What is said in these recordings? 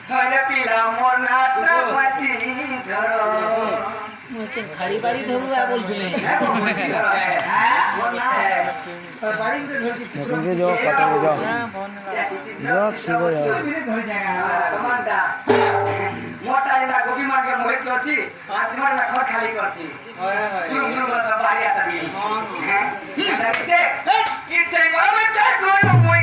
হরে পিলা মনাটা মাসি ধরো খালি বাড়ি ধরবো আর বলছিল মাসি ধরো হ্যাঁ মনা বাড়ি ধরছি নতুনকে যাও কাটাবে যাও যাও শিবে যাও সমানটা মোটা এটা গোপী মার্কে মোহিত করছি আর তোমার না ঘর খালি করছি পুরো বসা বাড়ি আসবি হ্যাঁ এটা দিছে কি টাইম হবে তাই করো মই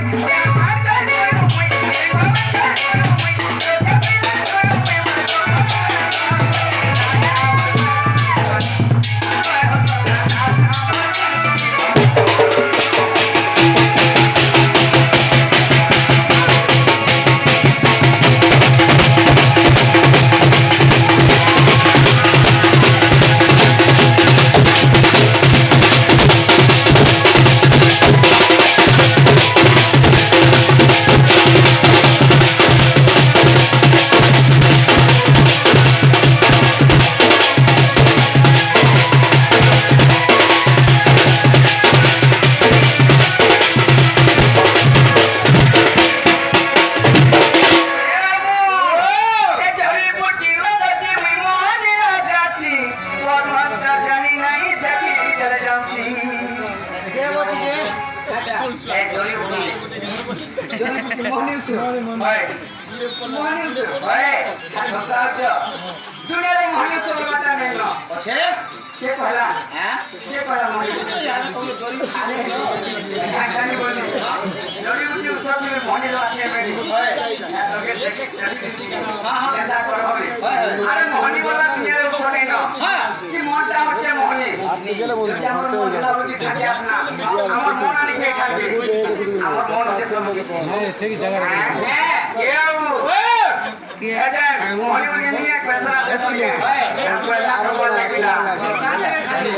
दुनियारे मनुष्य बाटा नहीं लो अच्छे के पहला हैं के पहला मनुष्य यार तुम जोरी खाने हो खाने बोलने जोरी बुद्धि सब में मने लो आसे बैठी है तो के देख हां हां ऐसा करो अरे मोहनी वाला दुनियारे छोड़े ना कि मोटा হচ্ছে মোহনী যদি আমার মনলা বলি থাকে আসনা আমার মন আনি চাই থাকবে আমার মন হচ্ছে ঠিক জায়গা হ্যাঁ কেউ এটা মোহনী বলি নিয়ে পয়সা আছে পয়সা খবর লাগিলা সাথে খালি